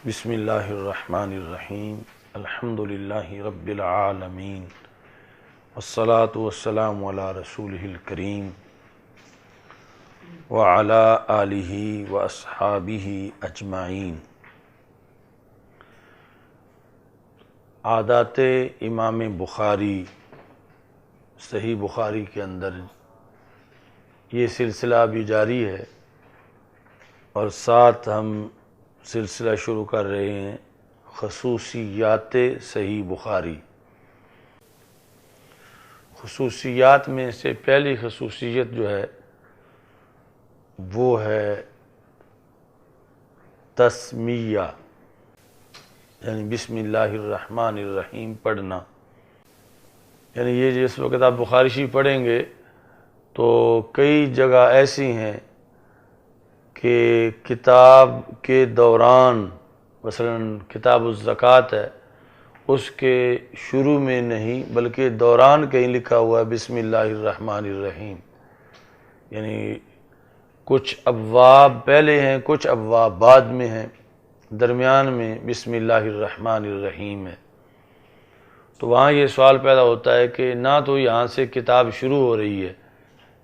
بسم اللہ الرحمن الرحیم الحمد للہ رب العالمین والصلاة والسلام علی رسولہ الکریم وعلی آلہ واصحابہ اجمعین۔ عادات امام بخاری، صحیح بخاری کے اندر یہ سلسلہ بھی جاری ہے، اور ساتھ ہم سلسلہ شروع کر رہے ہیں خصوصیات صحیح بخاری۔ خصوصیات میں سے پہلی خصوصیت جو ہے وہ ہے تسمیہ، یعنی بسم اللہ الرحمن الرحیم پڑھنا۔ یعنی یہ جس وقت آپ بخاری شریف پڑھیں گے تو کئی جگہ ایسی ہیں کہ کتاب کے دوران، مثلا کتاب الزکوٰۃ ہے، اس کے شروع میں نہیں بلکہ دوران کہیں لکھا ہوا ہے بسم اللہ الرحمن الرحیم، یعنی کچھ ابواب پہلے ہیں، کچھ ابواب بعد میں ہیں، درمیان میں بسم اللہ الرحمن الرحیم ہے۔ تو وہاں یہ سوال پیدا ہوتا ہے کہ نہ تو یہاں سے کتاب شروع ہو رہی ہے،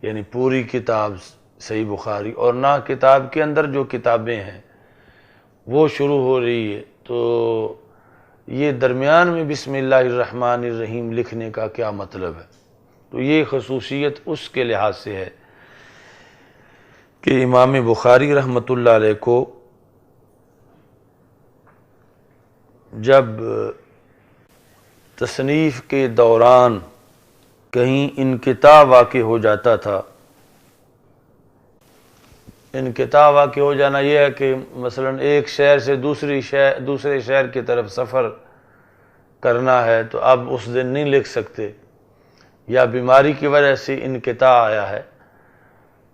یعنی پوری کتاب صحیح بخاری، اور نہ کتاب کے اندر جو کتابیں ہیں وہ شروع ہو رہی ہے، تو یہ درمیان میں بسم اللہ الرحمن الرحیم لکھنے کا کیا مطلب ہے؟ تو یہ خصوصیت اس کے لحاظ سے ہے کہ امام بخاری رحمۃ اللہ علیہ کو جب تصنیف کے دوران کہیں انقطاع واقع ہو جاتا تھا، انقطاع واقع ہو جانا یہ ہے کہ مثلا ایک شہر سے دوسرے شہر کی طرف سفر کرنا ہے تو اب اس دن نہیں لکھ سکتے، یا بیماری کی وجہ سے انقطاع آیا ہے،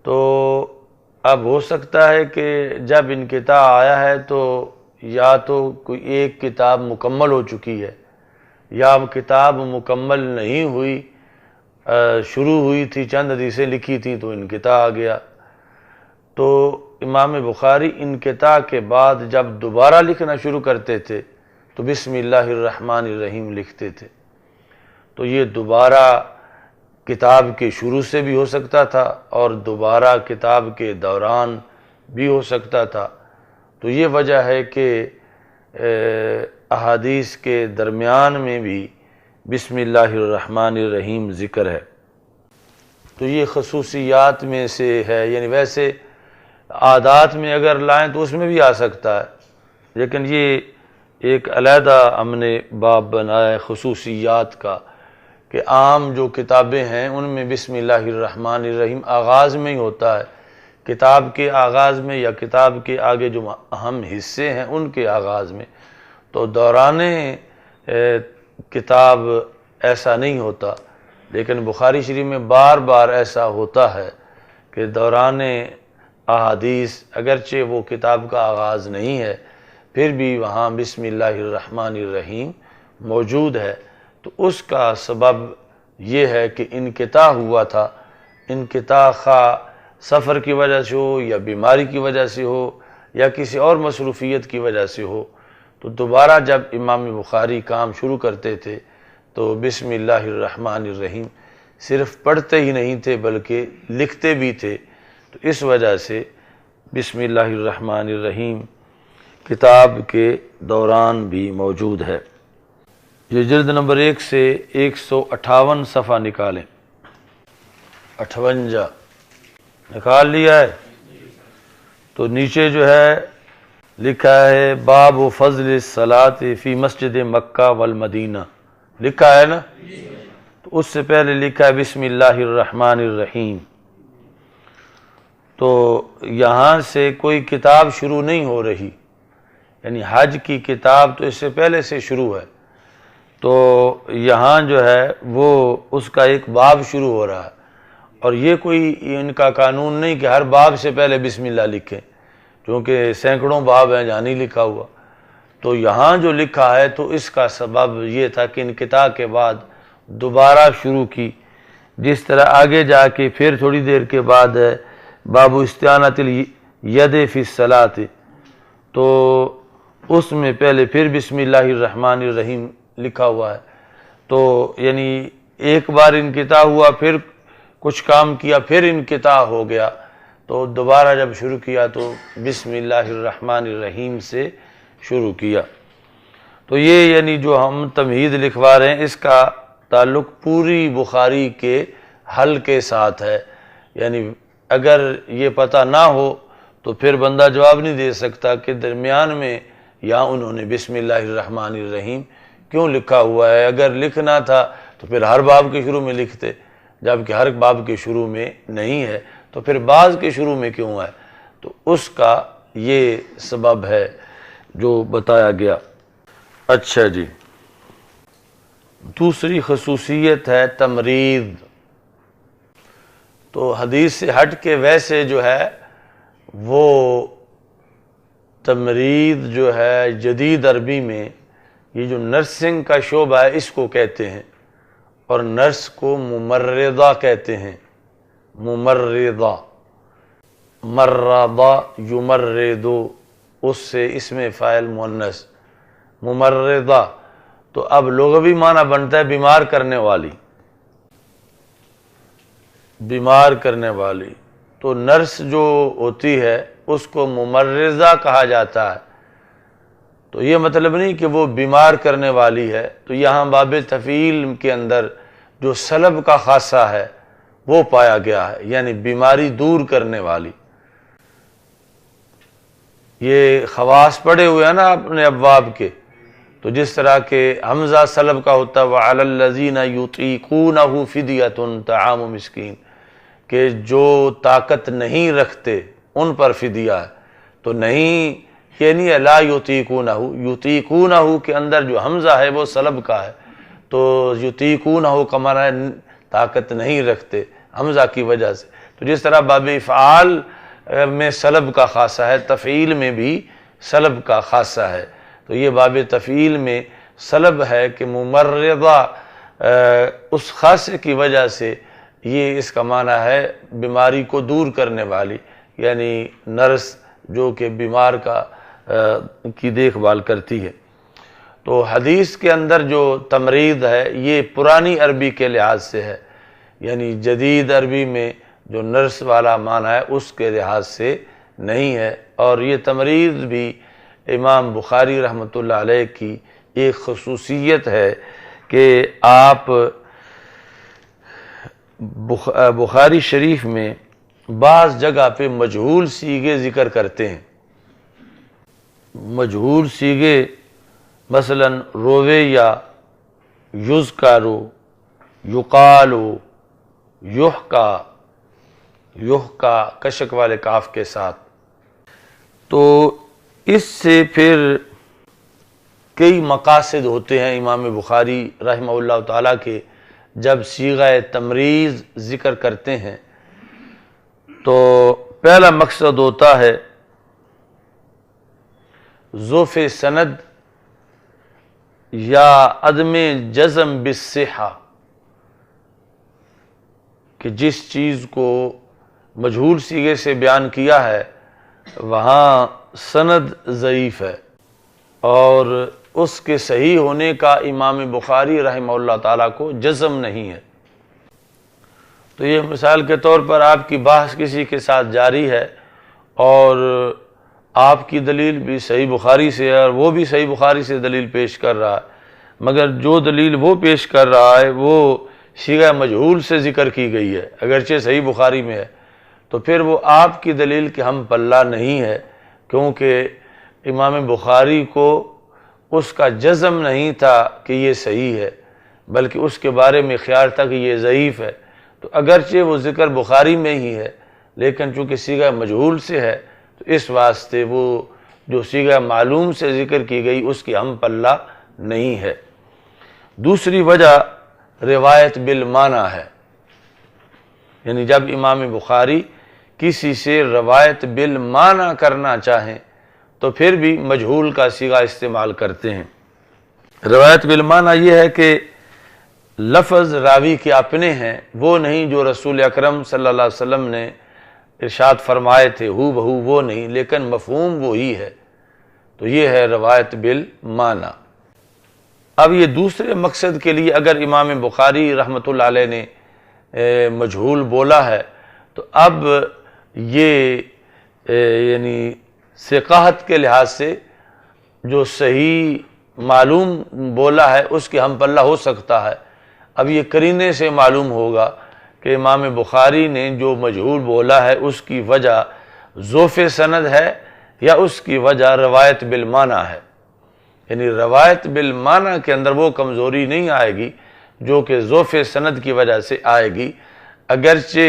تو اب ہو سکتا ہے کہ جب انقطاع آیا ہے تو یا تو کوئی ایک کتاب مکمل ہو چکی ہے، یا اب کتاب مکمل نہیں ہوئی، شروع ہوئی تھی، چند حدیثیں لکھی تھیں تو انقطاع آ گیا۔ تو امام بخاری انقطاع کے بعد جب دوبارہ لکھنا شروع کرتے تھے تو بسم اللہ الرحمن الرحیم لکھتے تھے۔ تو یہ دوبارہ کتاب کے شروع سے بھی ہو سکتا تھا اور دوبارہ کتاب کے دوران بھی ہو سکتا تھا۔ تو یہ وجہ ہے کہ احادیث کے درمیان میں بھی بسم اللہ الرحمن الرحیم ذکر ہے۔ تو یہ خصوصیات میں سے ہے، یعنی ویسے عادات میں اگر لائیں تو اس میں بھی آ سکتا ہے، لیکن یہ ایک علیحدہ ہم نے باب بنایا ہے خصوصیات کا، کہ عام جو کتابیں ہیں ان میں بسم اللہ الرحمن الرحیم آغاز میں ہی ہوتا ہے، کتاب کے آغاز میں یا کتاب کے آگے جو اہم حصے ہیں ان کے آغاز میں۔ تو دوران کتاب ایسا نہیں ہوتا، لیکن بخاری شریف میں بار بار ایسا ہوتا ہے کہ دوران احادیث اگرچہ وہ کتاب کا آغاز نہیں ہے پھر بھی وہاں بسم اللہ الرحمن الرحیم موجود ہے۔ تو اس کا سبب یہ ہے کہ انقطاع ہوا تھا، انقطاع خواہ سفر کی وجہ سے ہو یا بیماری کی وجہ سے ہو یا کسی اور مصروفیت کی وجہ سے ہو، تو دوبارہ جب امام بخاری کام شروع کرتے تھے تو بسم اللہ الرحمن الرحیم صرف پڑھتے ہی نہیں تھے بلکہ لکھتے بھی تھے۔ تو اس وجہ سے بسم اللہ الرحمن الرحیم کتاب کے دوران بھی موجود ہے۔ یہ جلد نمبر 1 سے 158 صفحہ نکالیں، 58 نکال لیا ہے؟ تو نیچے جو ہے لکھا ہے باب فضل الصلاۃ فی مسجد مکہ والمدینہ، لکھا ہے نا؟ تو اس سے پہلے لکھا ہے بسم اللہ الرحمن الرحیم۔ تو یہاں سے کوئی کتاب شروع نہیں ہو رہی، یعنی حج کی کتاب تو اس سے پہلے سے شروع ہے، تو یہاں جو ہے وہ اس کا ایک باب شروع ہو رہا ہے، اور یہ کوئی ان کا قانون نہیں کہ ہر باب سے پہلے بسم اللہ لکھیں، کیونکہ سینکڑوں باب ہیں جہاں نہیں لکھا ہوا۔ تو یہاں جو لکھا ہے تو اس کا سبب یہ تھا کہ انقطاع کے بعد دوبارہ شروع کی، جس طرح آگے جا کے پھر تھوڑی دیر کے بعد ہے باب استعانۃ الید فی الصلاۃ، تو اس میں پہلے پھر بسم اللہ الرحمن الرحیم لکھا ہوا ہے، تو یعنی ایک بار انقطاع ہوا، پھر کچھ کام کیا، پھر انقطاع ہو گیا، تو دوبارہ جب شروع کیا تو بسم اللہ الرحمن الرحیم سے شروع کیا۔ تو یہ یعنی جو ہم تمہید لکھوا رہے ہیں اس کا تعلق پوری بخاری کے حل کے ساتھ ہے، یعنی اگر یہ پتہ نہ ہو تو پھر بندہ جواب نہیں دے سکتا کہ درمیان میں یہاں انہوں نے بسم اللہ الرحمن الرحیم کیوں لکھا ہوا ہے۔ اگر لکھنا تھا تو پھر ہر باب کے شروع میں لکھتے، جبکہ ہر باب کے شروع میں نہیں ہے، تو پھر بعض کے شروع میں کیوں ہے؟ تو اس کا یہ سبب ہے جو بتایا گیا۔ اچھا جی، دوسری خصوصیت ہے تمرید۔ تو حدیث سے ہٹ کے ویسے جو ہے وہ تمرید جو ہے جدید عربی میں یہ جو نرسنگ کا شعبہ ہے اس کو کہتے ہیں، اور نرس کو ممرضہ کہتے ہیں۔ ممرضہ، مرضہ یمرضو، اس سے اسم فاعل مؤنث ممرضہ، تو اب لغوی معنی بنتا ہے بیمار کرنے والی، بیمار کرنے والی۔ تو نرس جو ہوتی ہے اس کو ممرضہ کہا جاتا ہے، تو یہ مطلب نہیں کہ وہ بیمار کرنے والی ہے۔ تو یہاں باب تفعیل کے اندر جو سلب کا خاصہ ہے وہ پایا گیا ہے، یعنی بیماری دور کرنے والی۔ یہ خواص پڑے ہوئے ہیں نا اپنے ابواب کے، تو جس طرح کہ حمزہ سلب کا ہوتا ہے وَعَلَى الَّذِينَ يُطِيقُونَهُ فِدْيَةٌ طَعَامُ مِسْكِينٍ، کہ جو طاقت نہیں رکھتے ان پر فدیہ ہے۔ تو نہیں، یہ نہیں ہے لا یطیقونہ، یطیقونہ کے اندر جو حمزہ ہے وہ سلب کا ہے، تو یطیقونہ کا معنی ہے طاقت نہیں رکھتے حمزہ کی وجہ سے۔ تو جس طرح باب افعال میں سلب کا خاصہ ہے، تفعیل میں بھی سلب کا خاصہ ہے۔ تو یہ باب تفعیل میں سلب ہے کہ ممرضہ، اس خاصے کی وجہ سے یہ اس کا معنی ہے بیماری کو دور کرنے والی، یعنی نرس جو کہ بیمار کی دیکھ بھال کرتی ہے۔ تو حدیث کے اندر جو تمرید ہے یہ پرانی عربی کے لحاظ سے ہے، یعنی جدید عربی میں جو نرس والا معنی ہے اس کے لحاظ سے نہیں ہے۔ اور یہ تمرید بھی امام بخاری رحمۃ اللہ علیہ کی ایک خصوصیت ہے کہ آپ بخاری شریف میں بعض جگہ پہ مجہول صیغے ذکر کرتے ہیں۔ مجہول صیغے مثلا روے یا یذکرو، یقالو، یحکا، یحکا کشک والے کاف کے ساتھ۔ تو اس سے پھر کئی مقاصد ہوتے ہیں امام بخاری رحمہ اللہ تعالیٰ کے، جب صیغہ تمریز ذکر کرتے ہیں تو پہلا مقصد ہوتا ہے ضعف سند یا عدم جزم بالصحہ، کہ جس چیز کو مجہول صیغے سے بیان کیا ہے وہاں سند ضعیف ہے اور اس کے صحیح ہونے کا امام بخاری رحمہ اللہ تعالیٰ کو جزم نہیں ہے۔ تو یہ مثال کے طور پر آپ کی بحث کسی کے ساتھ جاری ہے اور آپ کی دلیل بھی صحیح بخاری سے ہے اور وہ بھی صحیح بخاری سے دلیل پیش کر رہا ہے، مگر جو دلیل وہ پیش کر رہا ہے وہ صیغہ مجہول سے ذکر کی گئی ہے اگرچہ صحیح بخاری میں ہے، تو پھر وہ آپ کی دلیل کے ہم پلہ نہیں ہے، کیونکہ امام بخاری کو اس کا جزم نہیں تھا کہ یہ صحیح ہے، بلکہ اس کے بارے میں خیال تھا کہ یہ ضعیف ہے۔ تو اگرچہ وہ ذکر بخاری میں ہی ہے لیکن چونکہ صیغہ مجہول سے ہے تو اس واسطے وہ جو صیغہ معلوم سے ذکر کی گئی اس کی ہم پلہ نہیں ہے۔ دوسری وجہ روایت بالمعنی ہے، یعنی جب امام بخاری کسی سے روایت بالمعنی کرنا چاہیں تو پھر بھی مجہول کا صیغہ استعمال کرتے ہیں۔ روایت بالمعنی یہ ہے کہ لفظ راوی کے اپنے ہیں، وہ نہیں جو رسول اکرم صلی اللہ علیہ وسلم نے ارشاد فرمائے تھے ہو بہو وہ نہیں، لیکن مفہوم وہی ہے۔ تو یہ ہے روایت بالمعنی۔ اب یہ دوسرے مقصد کے لیے اگر امام بخاری رحمۃ اللہ علیہ نے مجہول بولا ہے تو اب یہ یعنی ثقاہت کے لحاظ سے جو صحیح معلوم بولا ہے اس کے ہم پلہ ہو سکتا ہے۔ اب یہ قرینے سے معلوم ہوگا کہ امام بخاری نے جو مجہول بولا ہے اس کی وجہ ضعف سند ہے یا اس کی وجہ روایت بالمعنی ہے، یعنی روایت بالمعنی کے اندر وہ کمزوری نہیں آئے گی جو کہ ضعف سند کی وجہ سے آئے گی، اگرچہ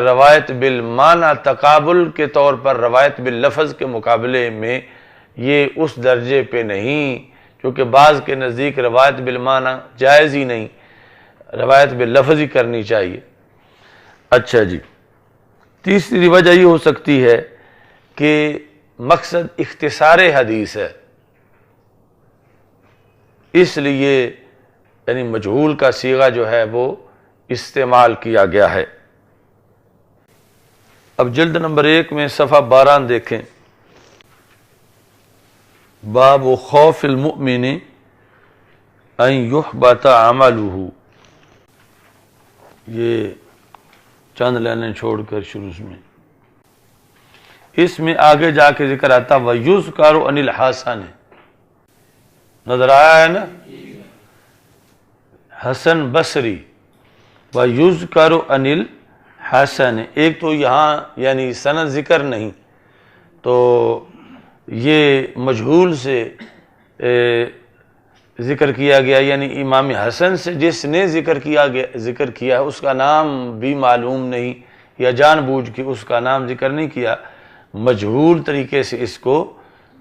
روایت بالمعنی تقابل کے طور پر روایت باللفظ کے مقابلے میں یہ اس درجے پہ نہیں، کیونکہ بعض کے نزدیک روایت بالمعنی جائز ہی نہیں، روایت باللفظ ہی کرنی چاہیے۔ اچھا جی، تیسری وجہ یہ ہو سکتی ہے کہ مقصد اختصار حدیث ہے، اس لیے یعنی مجہول کا صیغہ جو ہے وہ استعمال کیا گیا ہے۔ اب جلد نمبر 1 میں صفحہ 12 دیکھیں، باب خوف المؤمن ان یحبط عملہ، یہ چند لائنیں چھوڑ کر شروع میں اس میں آگے جا کے ذکر آتا وَيُذْكَرُ عَنِ الْحَسَنِ، نظر آیا ہے نا، حسن بصری وَيُذْكَرُ عَنِ الْحَسَنِ، ایک تو یہاں یعنی سند ذکر نہیں، تو یہ مجہول سے ذکر کیا گیا، یعنی امام حسن سے جس نے ذکر کیا ہے اس کا نام بھی معلوم نہیں، یا جان بوجھ کے اس کا نام ذکر نہیں کیا، مجہول طریقے سے اس کو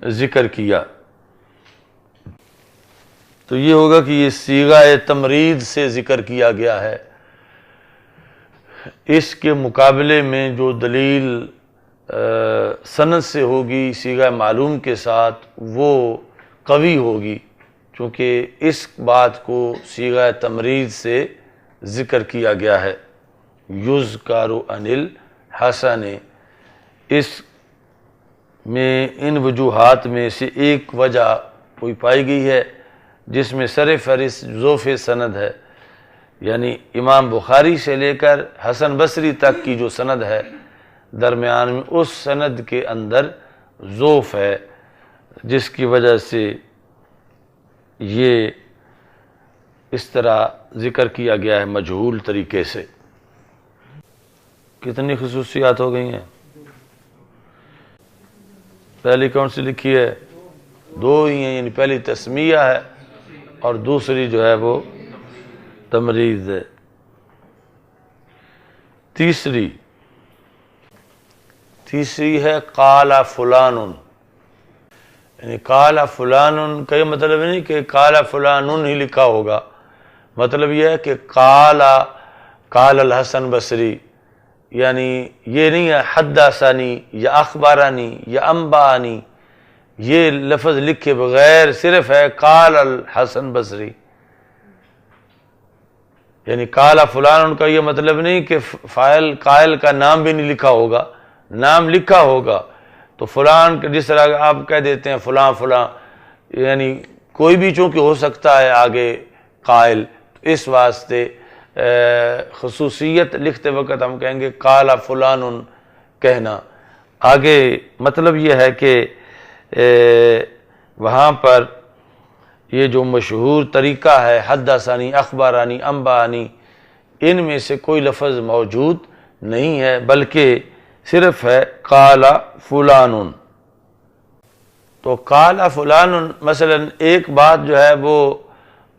ذکر کیا۔ تو یہ ہوگا کہ یہ صیغہ تمرید سے ذکر کیا گیا ہے، اس کے مقابلے میں جو دلیل سند سے ہوگی صیغہ معلوم کے ساتھ وہ قوی ہوگی، چونکہ اس بات کو صیغہ تمرید سے ذکر کیا گیا ہے۔ یذکر عن الحسن، اس میں ان وجوہات میں سے ایک وجہ کوئی پائی گئی ہے جس میں سر فہرست ضعف سند ہے، یعنی امام بخاری سے لے کر حسن بصری تک کی جو سند ہے درمیان میں اس سند کے اندر ضعف ہے، جس کی وجہ سے یہ اس طرح ذکر کیا گیا ہے مجہول طریقے سے۔ کتنی خصوصیات ہو گئی ہیں؟ پہلی کون سی لکھی ہے؟ 2 ہی ہیں، یعنی پہلی تسمیہ ہے اور دوسری جو ہے وہ تمرید ہے۔ تیسری ہے قال فلان، یعنی قال فلان کا یہ مطلب نہیں کہ قال فلان ہی لکھا ہوگا، مطلب یہ ہے کہ قال الحسن بصری، یعنی یہ نہیں ہے حدثنی یا اخبارانی یا انبانی، یہ لفظ لکھے بغیر صرف ہے قال الحسن بصری، یعنی قال فلان کا یہ مطلب نہیں کہ فاعل قائل کا نام بھی نہیں لکھا ہوگا، نام لکھا ہوگا تو فلان، جس طرح آپ کہہ دیتے ہیں فلاں فلاں، یعنی کوئی بھی چونکہ ہو سکتا ہے آگے قائل، اس واسطے خصوصیت لکھتے وقت ہم کہیں گے قال فلان کہنا۔ آگے مطلب یہ ہے کہ وہاں پر یہ جو مشہور طریقہ ہے حدثنی اخبارانی انبانی، ان میں سے کوئی لفظ موجود نہیں ہے، بلکہ صرف ہے قال فلان۔ تو قال فلان مثلا ایک بات جو ہے وہ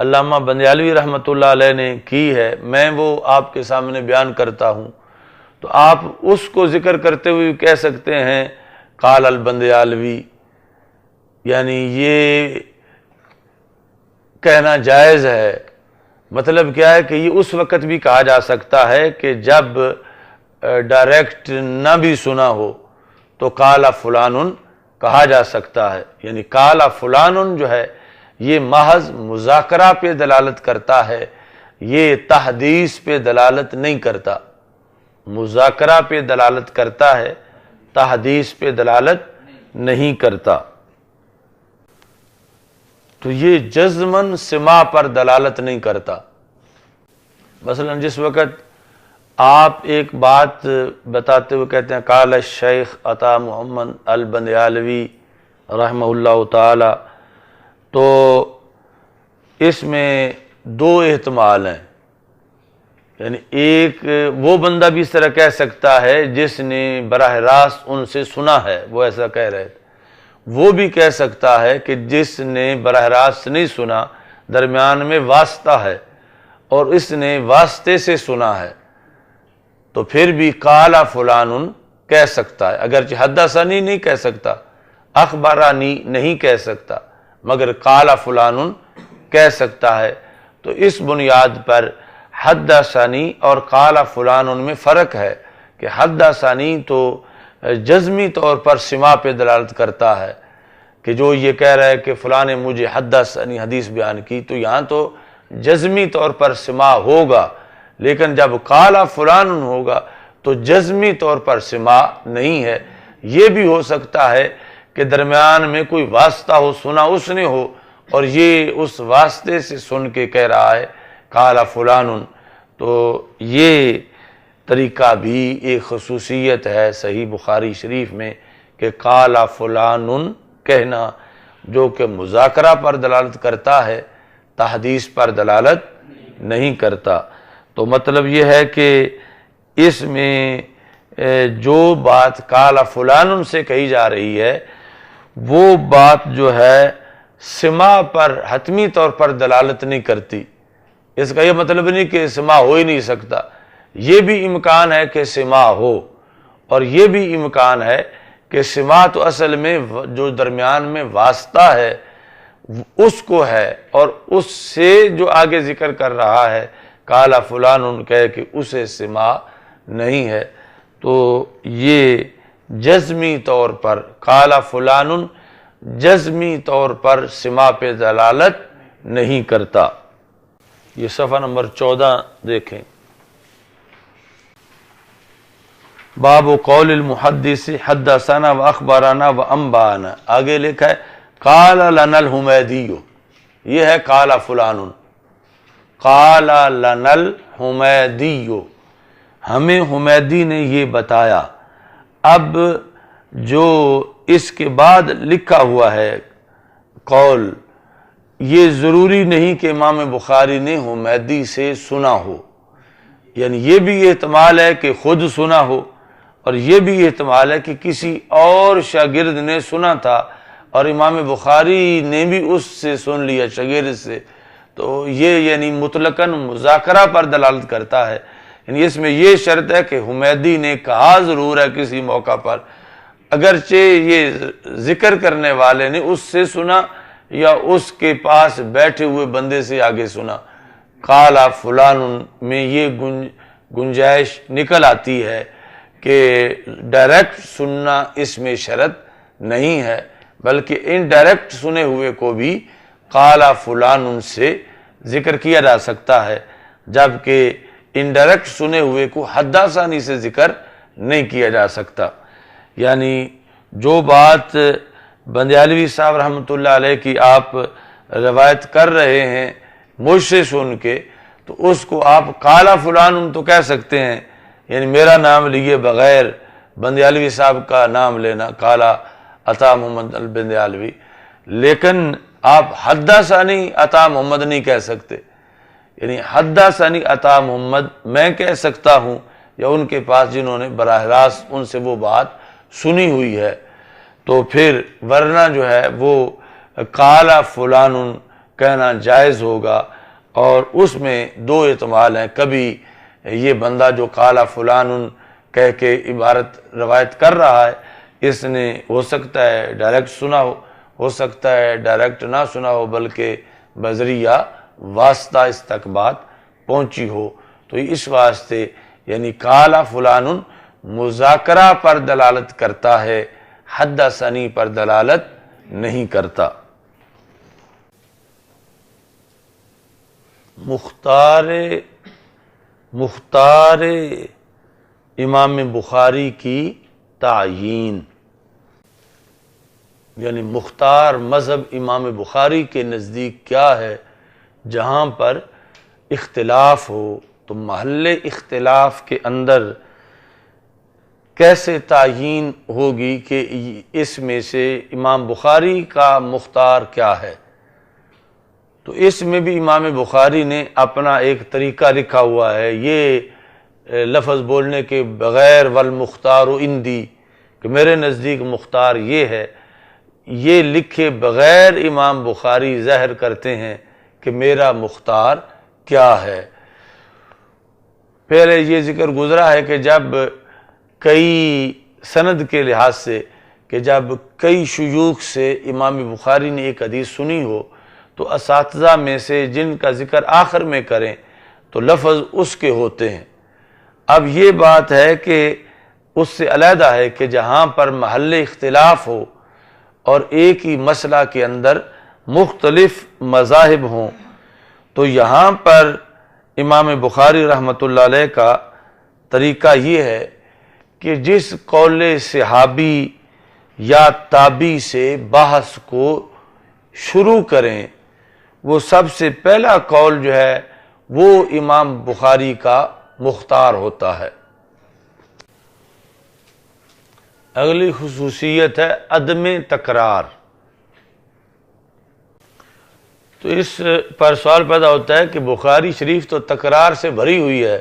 علامہ بندیالوی رحمۃ اللہ علیہ نے کی ہے، میں وہ آپ کے سامنے بیان کرتا ہوں، تو آپ اس کو ذکر کرتے ہوئے کہہ سکتے ہیں قال البندیالوی، یعنی یہ کہنا جائز ہے۔ مطلب کیا ہے کہ یہ اس وقت بھی کہا جا سکتا ہے کہ جب ڈائریکٹ نہ بھی سنا ہو تو قال فلان کہا جا سکتا ہے، یعنی قال فلان جو ہے یہ محض مذاکرہ پہ دلالت کرتا ہے، یہ تحدیث پہ دلالت نہیں کرتا، مذاکرہ پہ دلالت کرتا ہے، تحدیث پہ دلالت نہیں کرتا۔ تو یہ جزمن سماع پر دلالت نہیں کرتا۔ مثلا جس وقت آپ ایک بات بتاتے ہوئے کہتے ہیں قال الشیخ عطا محمد البندیالوی رحمہ اللہ تعالی، تو اس میں دو احتمال ہیں، یعنی ایک وہ بندہ بھی اس طرح کہہ سکتا ہے جس نے براہ راست ان سے سنا ہے، وہ ایسا کہہ رہے تھے، وہ بھی کہہ سکتا ہے کہ جس نے براہ راست نہیں سنا، درمیان میں واسطہ ہے اور اس نے واسطے سے سنا ہے، تو پھر بھی قال فلان کہہ سکتا ہے، اگرچہ حدثنی نہیں کہہ سکتا، اخبرانی نہیں کہہ سکتا، مگر قال فلان کہہ سکتا ہے۔ تو اس بنیاد پر حدثنی اور قال فلان میں فرق ہے کہ حدثنی تو جزمی طور پر سماع پہ دلالت کرتا ہے کہ جو یہ کہہ رہا ہے کہ فلاں نے مجھے حدثنی حدیث بیان کی، تو یہاں تو جزمی طور پر سماع ہوگا، لیکن جب قال فلان ہوگا تو جزمی طور پر سماع نہیں ہے۔ یہ بھی ہو سکتا ہے کہ درمیان میں کوئی واسطہ ہو، سنا اس نے ہو اور یہ اس واسطے سے سن کے کہہ رہا ہے قال فلان، تو یہ طریقہ بھی ایک خصوصیت ہے صحیح بخاری شریف میں کہ قال فلان کہنا، جو کہ مذاکرہ پر دلالت کرتا ہے، تحدیث پر دلالت نہیں کرتا۔ تو مطلب یہ ہے کہ اس میں جو بات قال فلان سے کہی جا رہی ہے وہ بات جو ہے سماع پر حتمی طور پر دلالت نہیں کرتی۔ اس کا یہ مطلب نہیں کہ سماع ہو ہی نہیں سکتا، یہ بھی امکان ہے کہ سماع ہو، اور یہ بھی امکان ہے کہ سماع تو اصل میں جو درمیان میں واسطہ ہے اس کو ہے، اور اس سے جو آگے ذکر کر رہا ہے قال فلان کہے کہ اسے سماع نہیں ہے۔ تو یہ جزمی طور پر قال فلان جزمی طور پر سماع پہ دلالت نہیں کرتا۔ یہ صفحہ نمبر 14 دیکھیں، باب قول المحدث حدثنا و اخبرنا و انبانا، آگے لکھا ہے قال لنا الحمیدی، یہ ہے قال فلان، قال لنا الحمیدی، ہمیں حمیدی نے یہ بتایا۔ اب جو اس کے بعد لکھا ہوا ہے قول، یہ ضروری نہیں کہ امام بخاری نے حمیدی سے سنا ہو، یعنی یہ بھی احتمال ہے کہ خود سنا ہو، اور یہ بھی احتمال ہے کہ کسی اور شاگرد نے سنا تھا اور امام بخاری نے بھی اس سے سن لیا شاگرد سے، تو یہ یعنی مطلقاً مذاکرہ پر دلالت کرتا ہے۔ یعنی اس میں یہ شرط ہے کہ حمیدی نے کہا ضرور ہے کسی موقع پر، اگرچہ یہ ذکر کرنے والے نے اس سے سنا یا اس کے پاس بیٹھے ہوئے بندے سے آگے سنا۔ قال فلان میں یہ گنجائش نکل آتی ہے کہ ڈائریکٹ سننا اس میں شرط نہیں ہے، بلکہ انڈائریکٹ سنے ہوئے کو بھی قال فلان سے ذکر کیا جا سکتا ہے، جبکہ انڈائریکٹ سنے ہوئے کو حدثنی سے ذکر نہیں کیا جا سکتا۔ یعنی جو بات بندیالوی صاحب رحمۃ اللہ علیہ کی آپ روایت کر رہے ہیں مجھ سے سن کے، تو اس کو آپ قال فلان تو کہہ سکتے ہیں، یعنی میرا نام لیے بغیر بندیالوی صاحب کا نام لینا قال عطا محمد البندیالوی، لیکن آپ حدثنی عطا محمد نہیں کہہ سکتے، یعنی حدثنی عطا محمد میں کہہ سکتا ہوں یا ان کے پاس جنہوں نے براہ راست ان سے وہ بات سنی ہوئی ہے، تو پھر ورنہ جو ہے وہ قال فلان کہنا جائز ہوگا۔ اور اس میں دو احتمال ہیں، کبھی یہ بندہ جو قال فلان کہہ کے عبارت روایت کر رہا ہے اس نے ہو سکتا ہے ڈائریکٹ سنا ہو سکتا ہے ڈائریکٹ نہ سنا ہو، بلکہ بذریعہ واسطہ اس تک بات پہنچی ہو، تو اس واسطے یعنی قال فلان مذاکرہ پر دلالت کرتا ہے، حدثنی پر دلالت نہیں کرتا۔ مختار امام بخاری کی تعیین، یعنی مختار مذہب امام بخاری کے نزدیک کیا ہے، جہاں پر اختلاف ہو تو محل اختلاف کے اندر کیسے تعیین ہوگی کہ اس میں سے امام بخاری کا مختار کیا ہے؟ تو اس میں بھی امام بخاری نے اپنا ایک طریقہ لکھا ہوا ہے، یہ لفظ بولنے کے بغیر والمختار عندی، کہ میرے نزدیک مختار یہ ہے، یہ لکھے بغیر امام بخاری ظاہر کرتے ہیں کہ میرا مختار کیا ہے۔ پہلے یہ ذکر گزرا ہے کہ جب کئی سند کے لحاظ سے کہ جب کئی شیوخ سے امام بخاری نے ایک حدیث سنی ہو تو اساتذہ میں سے جن کا ذکر آخر میں کریں تو لفظ اس کے ہوتے ہیں۔ اب یہ بات ہے کہ اس سے علیحدہ ہے کہ جہاں پر محل اختلاف ہو اور ایک ہی مسئلہ کے اندر مختلف مذاہب ہوں، تو یہاں پر امام بخاری رحمۃ اللہ علیہ کا طریقہ یہ ہے کہ جس قول صحابی یا تابعی سے بحث کو شروع کریں، وہ سب سے پہلا قول جو ہے وہ امام بخاری کا مختار ہوتا ہے۔ اگلی خصوصیت ہے عدم تکرار۔ تو اس پر سوال پیدا ہوتا ہے کہ بخاری شریف تو تکرار سے بھری ہوئی ہے،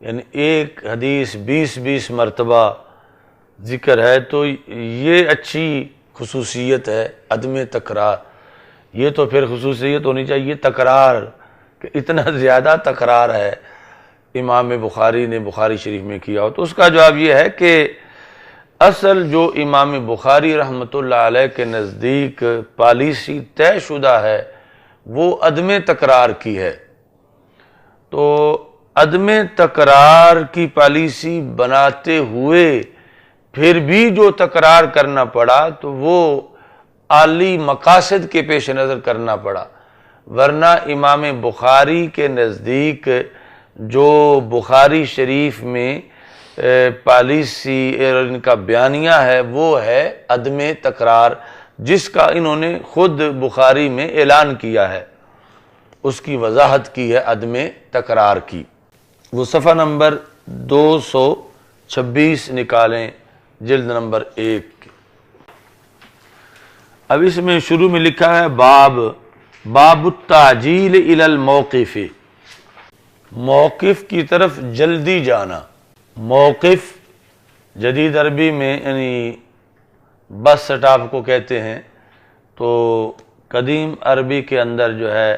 یعنی ایک حدیث 20 مرتبہ ذکر ہے، تو یہ اچھی خصوصیت ہے عدم تکرار۔ یہ تو پھر خصوصیت ہونی چاہیے تکرار، کہ اتنا زیادہ تکرار ہے امام بخاری نے بخاری شریف میں کیا ہو۔ تو اس کا جواب یہ ہے کہ اصل جو امام بخاری رحمۃ اللہ علیہ کے نزدیک پالیسی طے شدہ ہے وہ عدم تکرار کی ہے۔ تو عدم تکرار کی پالیسی بناتے ہوئے پھر بھی جو تکرار کرنا پڑا تو وہ اعلی مقاصد کے پیش نظر کرنا پڑا، ورنہ امام بخاری کے نزدیک جو بخاری شریف میں پالیسی ان کا بیانیہ ہے وہ ہے عدم تکرار، جس کا انہوں نے خود بخاری میں اعلان کیا ہے، اس کی وضاحت کی ہے عدم تکرار کی۔ وہ صفحہ نمبر 226 نکالیں، جلد نمبر 1۔ اب اس میں شروع میں لکھا ہے باب التعجیل الی الموقف، موقف کی طرف جلدی جانا۔ موقف جدید عربی میں یعنی بس سٹاپ کو کہتے ہیں، تو قدیم عربی کے اندر جو ہے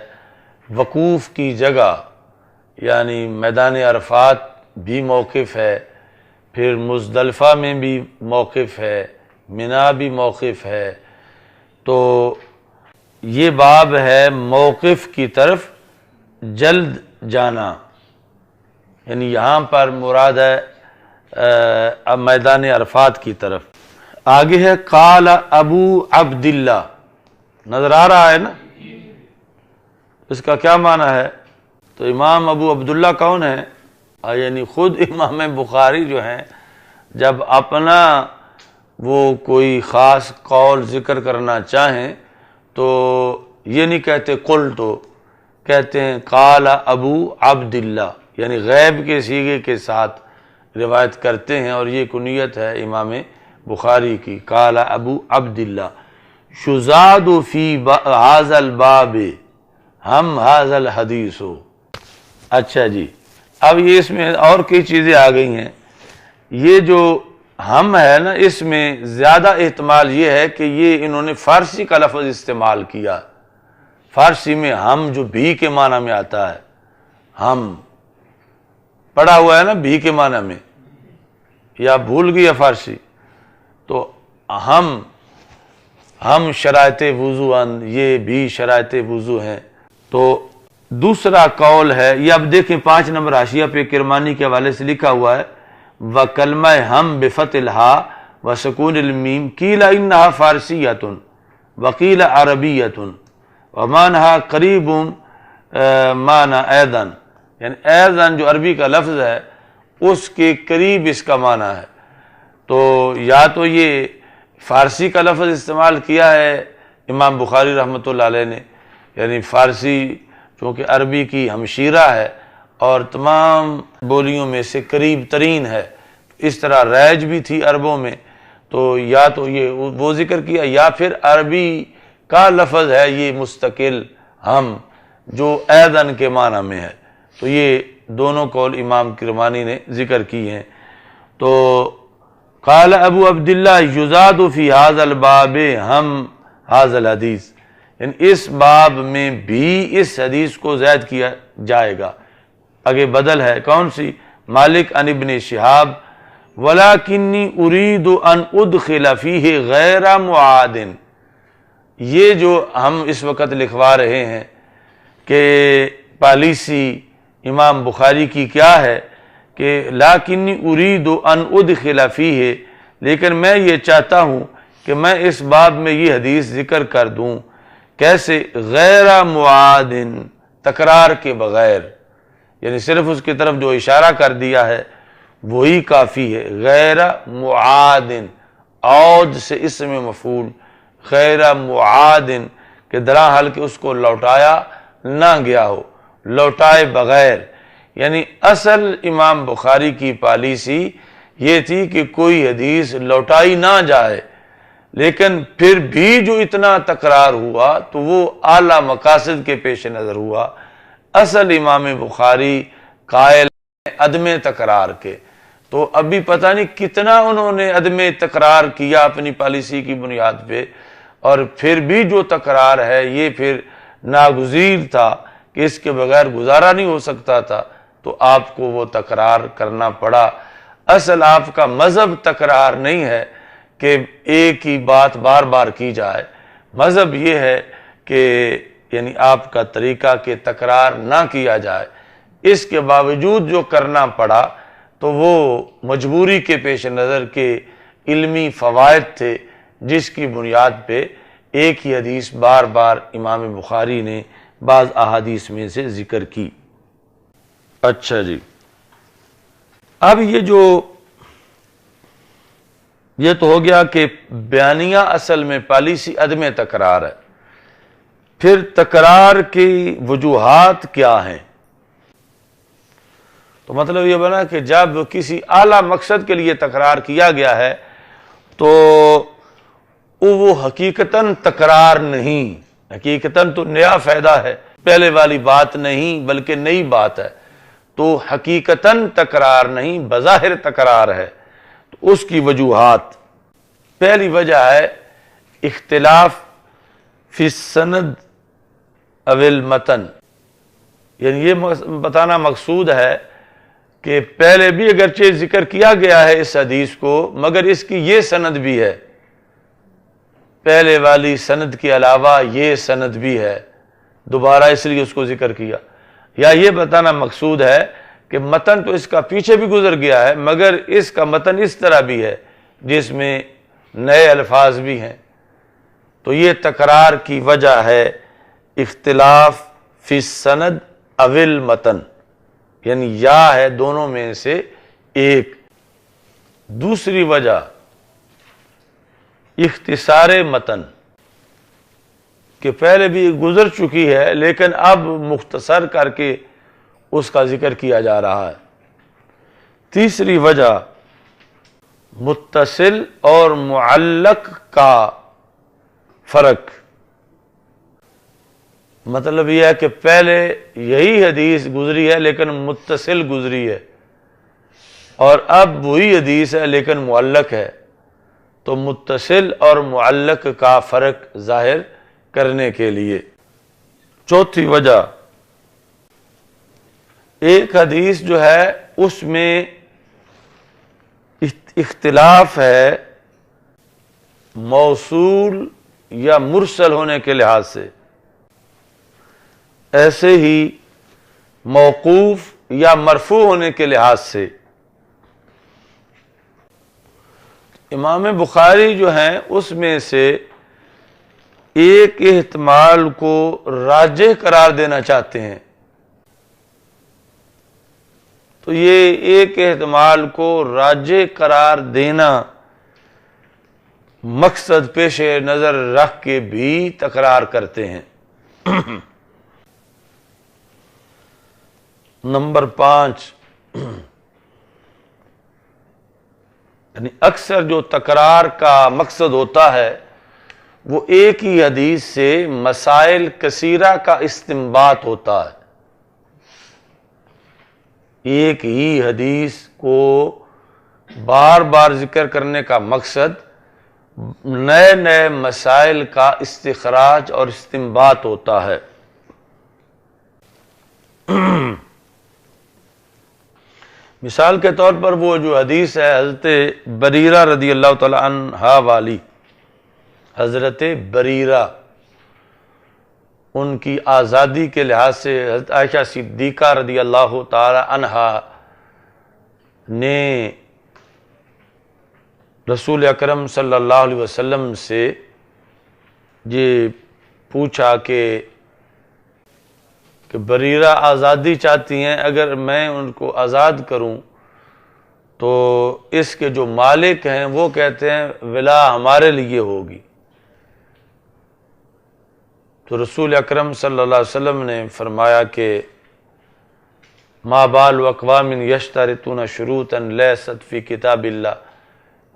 وقوف کی جگہ یعنی میدان عرفات بھی موقف ہے، پھر مزدلفہ میں بھی موقف ہے، منا بھی موقف ہے۔ تو یہ باب ہے موقف کی طرف جلد جانا، یعنی یہاں پر مراد ہے میدان عرفات کی طرف۔ آگے ہے قال ابو عبداللہ، نظر آ رہا ہے نا؟ اس کا کیا معنی ہے؟ تو امام ابو عبداللہ کون ہے؟ یعنی خود امام بخاری جو ہیں جب اپنا وہ کوئی خاص قول ذکر کرنا چاہیں تو یہ نہیں کہتے قل، تو کہتے ہیں قال ابو عبداللہ، یعنی غیب کے صیغے کے ساتھ روایت کرتے ہیں، اور یہ کنیت ہے امام بخاری کی، قال ابو عبداللہ شزاد فی ھذا الباب ہم ھذا الحدیث۔ اچھا جی، اب یہ اس میں اور کئی چیزیں آ گئی ہیں۔ یہ جو ہم ہے نا، اس میں زیادہ احتمال یہ ہے کہ یہ انہوں نے فارسی کا لفظ استعمال کیا۔ فارسی میں ہم جو بھی کے معنی میں آتا ہے، ہم پڑھا ہوا ہے نا بھی کے معنی میں، یا بھول گیا فارسی؟ تو ہم شرائط وضو یہ بھی شرائط وضو ہیں۔ تو دوسرا قول ہے، یہ اب دیکھیں 5 نمبر حاشیہ پہ کرمانی کے حوالے سے لکھا ہوا ہے وَكَلْمَ ہم بِفَتْحِ الْحَاءِ وَسُكُونِ الْمِيمِ قِيلَ إِنَّهَا فَارسِيَّةٌ وَقِيلَ عَرَبِيَّةٌ وَمَانَهَا قَرِيبٌ مَانَا أَيْضًا، یعنی ایضاً جو عربی کا لفظ ہے اس کے قریب اس کا معنی ہے۔ تو یا تو یہ فارسی کا لفظ استعمال کیا ہے امام بخاری رحمۃ اللہ علیہ نے، یعنی فارسی چونکہ عربی کی ہمشیرہ ہے اور تمام بولیوں میں سے قریب ترین ہے، اس طرح رائج بھی تھی عربوں میں، تو یا تو یہ وہ ذکر کیا یا پھر عربی کا لفظ ہے یہ مستقل ہم جو ایدن کے معنی میں ہے، تو یہ دونوں قول امام کرمانی نے ذکر کی ہیں۔ تو قال ابو عبداللہ یزاد فی ھذا الباب ہم ھذا الحدیث، یعنی اس باب میں بھی اس حدیث کو زائد کیا جائے گا، آگے بدل ہے کون سی؟ مالک عن ابن شہاب ولکنی ارید ان ادخل فیہ غیر معاد، یہ جو ہم اس وقت لکھوا رہے ہیں کہ پالیسی امام بخاری کی کیا ہے کہ لاکنی ارید ان ادخل فیہ، لیکن میں یہ چاہتا ہوں کہ میں اس باب میں یہ حدیث ذکر کر دوں، کیسے؟ غیر معاد، تکرار کے بغیر، یعنی صرف اس کی طرف جو اشارہ کر دیا ہے وہی کافی ہے، غیر معاد، عود سے اسم مفعول، غیر معاد کہ درحال کہ اس کو لوٹایا نہ گیا ہو، لوٹائے بغیر، یعنی اصل امام بخاری کی پالیسی یہ تھی کہ کوئی حدیث لوٹائی نہ جائے، لیکن پھر بھی جو اتنا تکرار ہوا تو وہ اعلیٰ مقاصد کے پیش نظر ہوا۔ اصل امام بخاری قائل عدم تکرار کے، تو ابھی پتہ نہیں کتنا انہوں نے عدم تکرار کیا اپنی پالیسی کی بنیاد پہ، اور پھر بھی جو تکرار ہے یہ پھر ناگزیر تھا کہ اس کے بغیر گزارا نہیں ہو سکتا تھا، تو آپ کو وہ تکرار کرنا پڑا۔ اصل آپ کا مذہب تکرار نہیں ہے کہ ایک ہی بات بار بار کی جائے، مذہب یہ ہے کہ یعنی آپ کا طریقہ کہ تکرار نہ کیا جائے، اس کے باوجود جو کرنا پڑا تو وہ مجبوری کے پیش نظر کے علمی فوائد تھے جس کی بنیاد پہ ایک ہی حدیث بار بار امام بخاری نے بعض احادیث میں سے ذکر کی۔ اچھا جی، اب یہ تو ہو گیا کہ بیانیہ اصل میں پالیسی عدم تکرار ہے، پھر تکرار کی وجوہات کیا ہیں؟ تو مطلب یہ بنا کہ جب کسی اعلیٰ مقصد کے لیے تکرار کیا گیا ہے تو وہ حقیقتاً تکرار نہیں، حقیقتاً تو نیا فائدہ ہے، پہلے والی بات نہیں بلکہ نئی بات ہے، تو حقیقتاً تکرار نہیں بظاہر تکرار ہے۔ تو اس کی وجوہات، پہلی وجہ ہے اختلاف فی السند او المتن، یعنی یہ بتانا مقصود ہے کہ پہلے بھی اگرچہ ذکر کیا گیا ہے اس حدیث کو مگر اس کی یہ سند بھی ہے، پہلے والی سند کے علاوہ یہ سند بھی ہے، دوبارہ اس لیے اس کو ذکر کیا، یا یہ بتانا مقصود ہے کہ متن تو اس کا پیچھے بھی گزر گیا ہے مگر اس کا متن اس طرح بھی ہے جس میں نئے الفاظ بھی ہیں، تو یہ تکرار کی وجہ ہے اختلاف فی السند او المتن، یعنی یا ہے دونوں میں سے ایک۔ دوسری وجہ اختصار متن، کہ پہلے بھی گزر چکی ہے لیکن اب مختصر کر کے اس کا ذکر کیا جا رہا ہے۔ تیسری وجہ متصل اور معلق کا فرق، مطلب یہ ہے کہ پہلے یہی حدیث گزری ہے لیکن متصل گزری ہے، اور اب وہی حدیث ہے لیکن معلق ہے، تو متصل اور معلق کا فرق ظاہر کرنے کے لیے۔ چوتھی وجہ، ایک حدیث جو ہے اس میں اختلاف ہے موصول یا مرسل ہونے کے لحاظ سے، ایسے ہی موقوف یا مرفوع ہونے کے لحاظ سے۔ امام بخاری جو ہیں اس میں سے ایک احتمال کو راجح قرار دینا چاہتے ہیں، تو یہ ایک احتمال کو راجح قرار دینا مقصد پیش نظر رکھ کے بھی تکرار کرتے ہیں۔ نمبر 5، یعنی اکثر جو تکرار کا مقصد ہوتا ہے وہ ایک ہی حدیث سے مسائل کثیرہ کا استنباط ہوتا ہے۔ ایک ہی حدیث کو بار بار ذکر کرنے کا مقصد نئے نئے مسائل کا استخراج اور استنباط ہوتا ہے۔ مثال کے طور پر وہ جو حدیث ہے حضرت بریرہ رضی اللہ تعالی عنہ والی، حضرت بریرہ ان کی آزادی کے لحاظ سے حضرت عائشہ صدیقہ رضی اللہ تعالی عنہا نے رسول اکرم صلی اللہ علیہ وسلم سے یہ پوچھا کہ بریرہ آزادی چاہتی ہیں، اگر میں ان کو آزاد کروں تو اس کے جو مالک ہیں وہ کہتے ہیں ولا ہمارے لیے ہوگی۔ تو رسول اکرم صلی اللہ علیہ وسلم نے فرمایا کہ ما بال اقوام یشترطون شروطا لیست فی کتاب اللہ،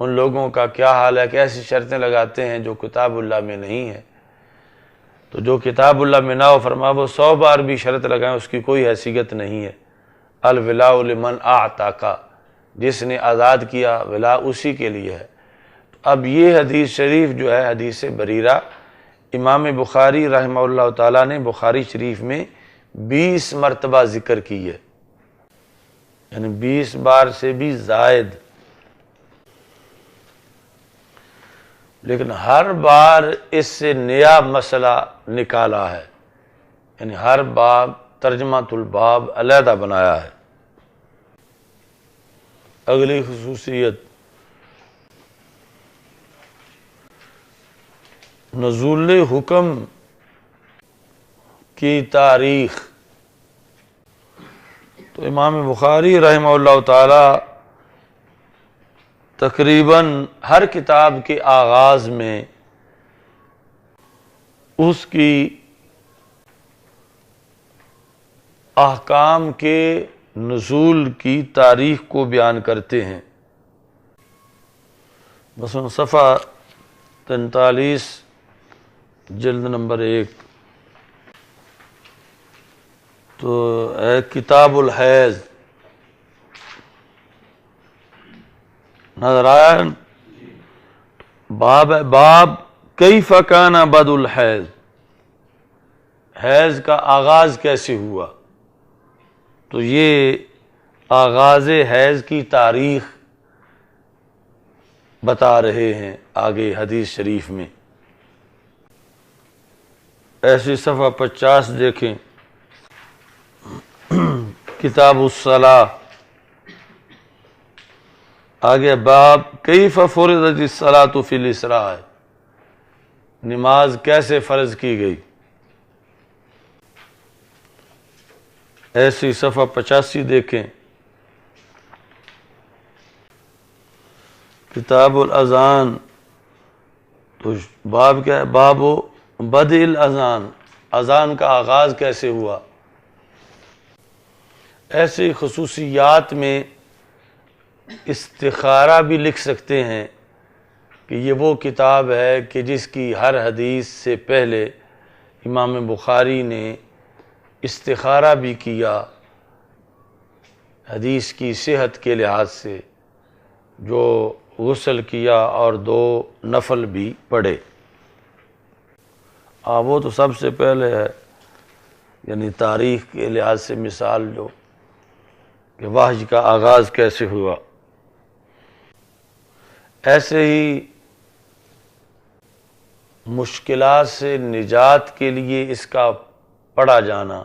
ان لوگوں کا کیا حال ہے کہ ایسی شرطیں لگاتے ہیں جو کتاب اللہ میں نہیں ہے۔ تو جو کتاب اللہ میں نہ ہو، فرما وہ 100 بار بھی شرط لگائیں اس کی کوئی حیثیت نہیں ہے۔ الولاء لمن اعتق، جس نے آزاد کیا ولا اسی کے لیے ہے۔ اب یہ حدیث شریف جو ہے حدیث بریرہ، امام بخاری رحمہ اللہ تعالیٰ نے بخاری شریف میں 20 مرتبہ ذکر کی ہے، یعنی 20 بار سے بھی زائد، لیکن ہر بار اس سے نیا مسئلہ نکالا ہے، یعنی ہر باب ترجمۃ الباب علیحدہ بنایا ہے۔ اگلی خصوصیت نزول حکم کی تاریخ۔ تو امام بخاری رحمہ اللہ تعالی تقریباً ہر کتاب کے آغاز میں اس کی احکام کے نزول کی تاریخ کو بیان کرتے ہیں۔ مثلا صفحہ 43 جلد نمبر 1 تو ہے کتاب الحیض، نظر آیا؟ باب ہے، باب کیف کان بدء الحیض، حیض کا آغاز کیسے ہوا۔ تو یہ آغاز حیض کی تاریخ بتا رہے ہیں آگے حدیث شریف میں۔ ایسی صفحہ 50 دیکھیں، کتاب الصلاۃ، آگے باب کیف فرضت الصلاۃ فی الاسراء، نماز کیسے فرض کی گئی۔ ایسی صفحہ 85 دیکھیں، کتاب الاذان، تو باب کیا ہے، باب بدء الاذان، اذان کا آغاز کیسے ہوا۔ ایسی خصوصیات میں استخارہ بھی لکھ سکتے ہیں کہ یہ وہ کتاب ہے کہ جس کی ہر حدیث سے پہلے امام بخاری نے استخارہ بھی کیا حدیث کی صحت کے لحاظ سے، جو غسل کیا اور 2 نفل بھی پڑھے۔ وہ تو سب سے پہلے ہے، یعنی تاریخ کے لحاظ سے مثال جو کہ وحی کا آغاز کیسے ہوا۔ ایسے ہی مشکلات سے نجات کے لیے اس کا پڑھا جانا،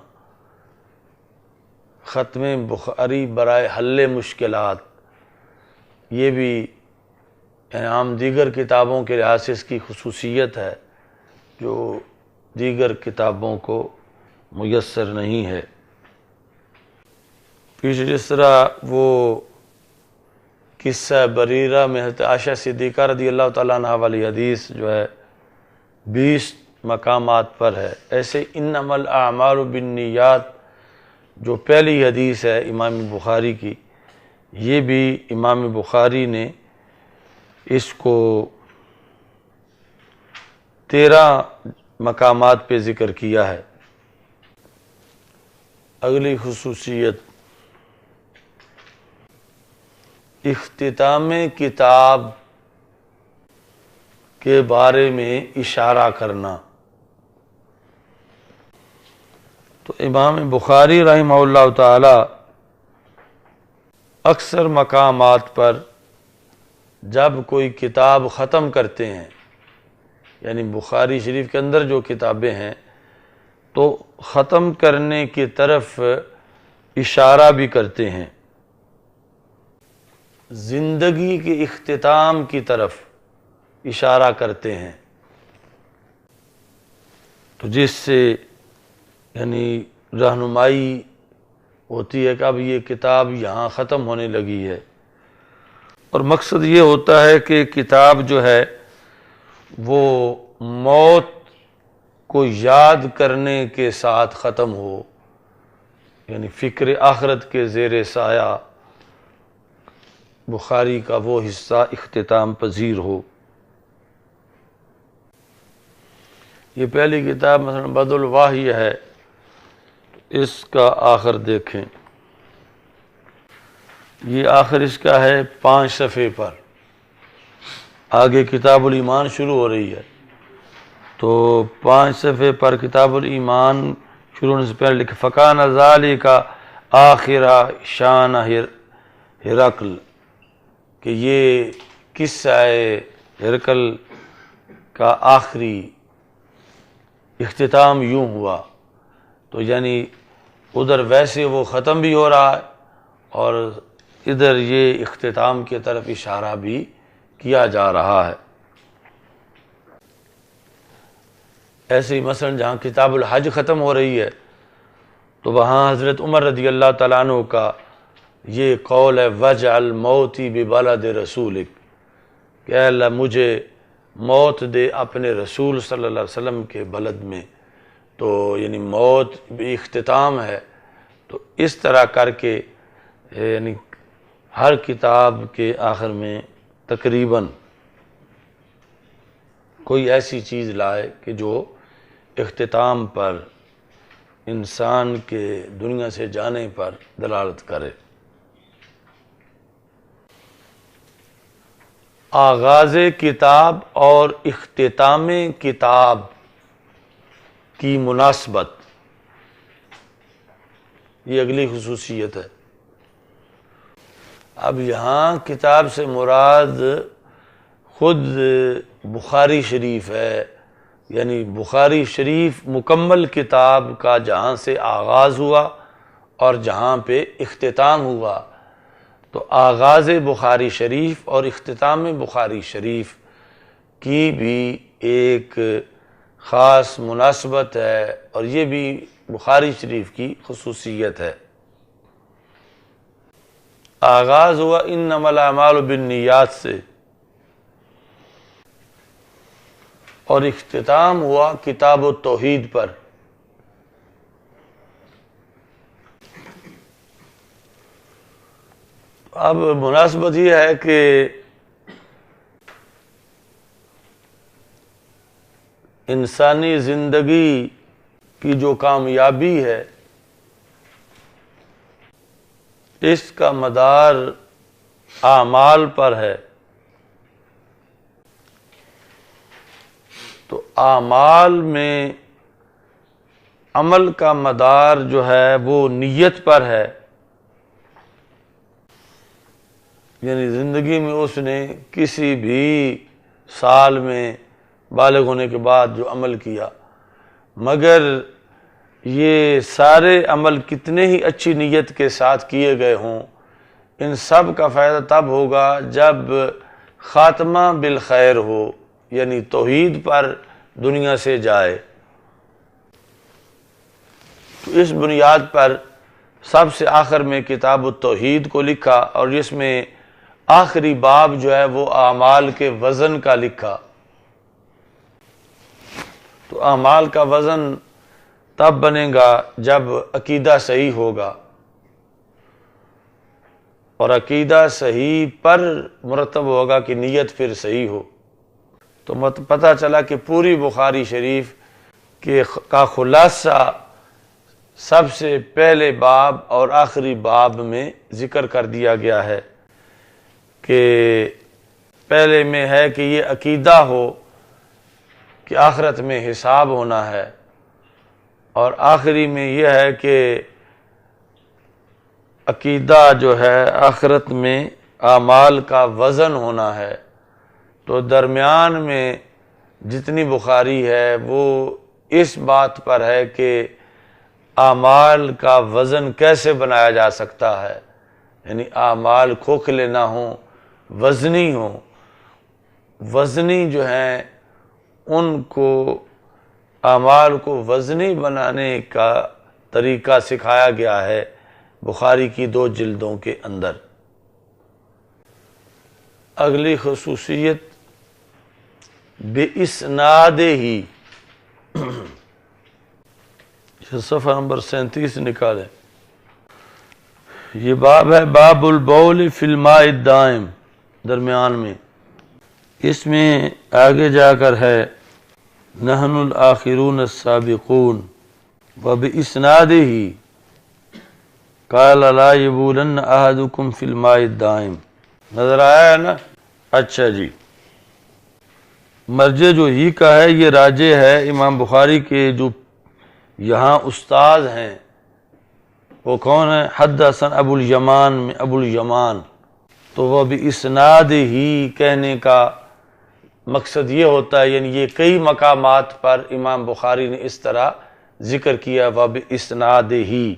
ختم بخاری برائے حل مشکلات، یہ بھی عام دیگر کتابوں کے لحاظ سے اس کی خصوصیت ہے جو دیگر کتابوں کو میسر نہیں ہے۔ پیچھے جس طرح وہ قصہ بریرہ میں حضرت عائشہ صدیقہ رضی اللہ تعالیٰ عنہ والی حدیث جو ہے 20 مقامات پر ہے۔ ایسے انما الاعمال بالنیات جو پہلی حدیث ہے امام بخاری کی، یہ بھی امام بخاری نے اس کو 13 مقامات پہ ذکر کیا ہے۔ اگلی خصوصیت، اختتام کتاب کے بارے میں اشارہ کرنا۔ تو امام بخاری رحمہ اللہ تعالی اکثر مقامات پر جب کوئی کتاب ختم کرتے ہیں، یعنی بخاری شریف کے اندر جو کتابیں ہیں، تو ختم کرنے کی طرف اشارہ بھی کرتے ہیں، زندگی کے اختتام کی طرف اشارہ کرتے ہیں، تو جس سے یعنی رہنمائی ہوتی ہے کہ اب یہ کتاب یہاں ختم ہونے لگی ہے۔ اور مقصد یہ ہوتا ہے کہ کتاب جو ہے وہ موت کو یاد کرنے کے ساتھ ختم ہو، یعنی فکر آخرت کے زیر سایہ بخاری کا وہ حصہ اختتام پذیر ہو۔ یہ پہلی کتاب مثلا بدء الوحی ہے، اس کا آخر دیکھیں، یہ آخر اس کا ہے 5 صفحے پر، آگے کتاب الایمان شروع ہو رہی ہے، تو 5 صفحے پر کتاب الایمان شروع ہونے سے پہلے لکھا فَكَانَ ذَلِكَ آخِرَ شان ہرقل، کہ یہ قصہ ہرقل کا آخری اختتام یوں ہوا۔ تو یعنی ادھر ویسے وہ ختم بھی ہو رہا ہے اور ادھر یہ اختتام کی طرف اشارہ بھی کیا جا رہا ہے۔ ایسے ہی مثلا جہاں کتاب الحج ختم ہو رہی ہے تو وہاں حضرت عمر رضی اللہ تعالیٰ عنہ کا یہ قول ہے وَاجْعَلْ مَوْتِي بِبَلَدِ رَسُولِكَ، کہ اے اللہ مجھے موت دے اپنے رسول صلی اللہ علیہ وسلم کے بلد میں، تو یعنی موت بھی اختتام ہے۔ تو اس طرح کر کے یعنی ہر کتاب کے آخر میں تقریباً کوئی ایسی چیز لائے کہ جو اختتام پر، انسان کے دنیا سے جانے پر دلالت کرے۔ آغاز کتاب اور اختتام کتاب کی مناسبت، یہ اگلی خصوصیت ہے۔ اب یہاں کتاب سے مراد خود بخاری شریف ہے، یعنی بخاری شریف مکمل کتاب کا جہاں سے آغاز ہوا اور جہاں پہ اختتام ہوا، تو آغاز بخاری شریف اور اختتام بخاری شریف کی بھی ایک خاص مناسبت ہے، اور یہ بھی بخاری شریف کی خصوصیت ہے۔ آغاز ہوا انما الاعمال بالنیات سے، اور اختتام ہوا کتاب التوحید پر۔ اب مناسبت یہ ہے کہ انسانی زندگی کی جو کامیابی ہے اس کا مدار اعمال پر ہے، تو اعمال میں عمل کا مدار جو ہے وہ نیت پر ہے، یعنی زندگی میں اس نے کسی بھی سال میں بالغ ہونے کے بعد جو عمل کیا، مگر یہ سارے عمل کتنے ہی اچھی نیت کے ساتھ کیے گئے ہوں، ان سب کا فائدہ تب ہوگا جب خاتمہ بالخیر ہو، یعنی توحید پر دنیا سے جائے۔ تو اس بنیاد پر سب سے آخر میں کتاب التوحید کو لکھا، اور جس میں آخری باب جو ہے وہ اعمال کے وزن کا لکھا۔ تو اعمال کا وزن تب بنے گا جب عقیدہ صحیح ہوگا، اور عقیدہ صحیح پر مرتب ہوگا کہ نیت پھر صحیح ہو۔ تو پتہ چلا کہ پوری بخاری شریف کا خلاصہ سب سے پہلے باب اور آخری باب میں ذکر کر دیا گیا ہے، کہ پہلے میں ہے کہ یہ عقیدہ ہو کہ آخرت میں حساب ہونا ہے، اور آخری میں یہ ہے کہ عقیدہ جو ہے آخرت میں اعمال کا وزن ہونا ہے۔ تو درمیان میں جتنی بخاری ہے وہ اس بات پر ہے کہ اعمال کا وزن کیسے بنایا جا سکتا ہے، یعنی اعمال کھوکھلے نہ ہوں، وزنی ہوں۔ وزنی جو ہیں ان کو اعمال کو وزنی بنانے کا طریقہ سکھایا گیا ہے بخاری کی 2 جلدوں کے اندر۔ اگلی خصوصیت بِإِسْنَادِ ہی، صفحہ نمبر 37 نکالیں۔ یہ باب ہے باب البول فی الماء الدائم، درمیان میں۔ اس میں آگے جا کر ہے نحن الآخرون السابقون وبإسنادہ قال لا یبولن احدکم فی الماء الدائم۔ نظر آیا ہے نا؟ اچھا جی، مرجع جو ہی کا ہے یہ راجع ہے امام بخاری کے جو یہاں استاد ہیں، وہ کون ہیں؟ حدثنا ابو الیمان میں ابو الیمان۔ تو وہ بِإِسْنَادِ ہی کہنے کا مقصد یہ ہوتا ہے، یعنی یہ کئی مقامات پر امام بخاری نے اس طرح ذکر کیا وَبِإِسْنَادِ ہی،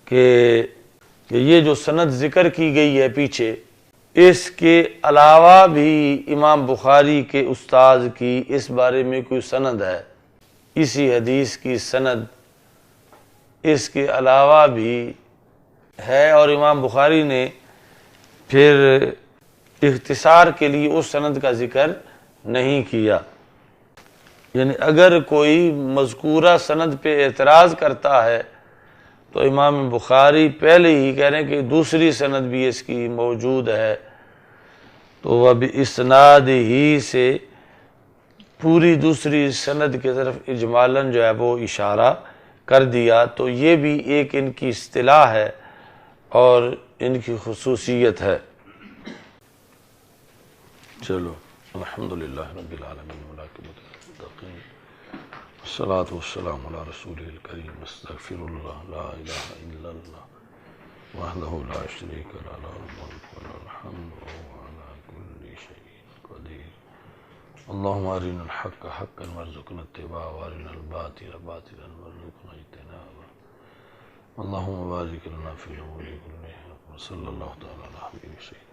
کہ یہ جو سند ذکر کی گئی ہے پیچھے، اس کے علاوہ بھی امام بخاری کے استاد کی اس بارے میں کوئی سند ہے، اسی حدیث کی سند اس کے علاوہ بھی ہے، اور امام بخاری نے پھر اختصار کے لیے اس سند کا ذکر نہیں کیا۔ یعنی اگر کوئی مذکورہ سند پہ اعتراض کرتا ہے تو امام بخاری پہلے ہی کہہ رہے ہیں کہ دوسری سند بھی اس کی موجود ہے، تو وہ بِإِسْنَادِ ہی سے پوری دوسری سند کی طرف اجمالاً جو ہے وہ اشارہ کر دیا۔ تو یہ بھی ایک ان کی اصطلاح ہے اور ان کی خصوصیت ہے۔ چلو، الحمدللہ رب العالمین والعاقبۃ للمتقین، والصلاۃ والسلام علی رسولہ الکریم، استغفر اللہ، لا الہ الا اللہ وحدہ لا شریک لہ، لہ الملک ولہ الحمد وہو علی کل شیء قدیر۔ اللہم ارنا الحق حقا وارزقنا اتباعہ، وارنا الباطل باطلا وارزقنا اجتنابہ۔ اللہم بارک لنا فی الامور کلہا، وصلی اللہ تعالی علی حبیبہ سیدنا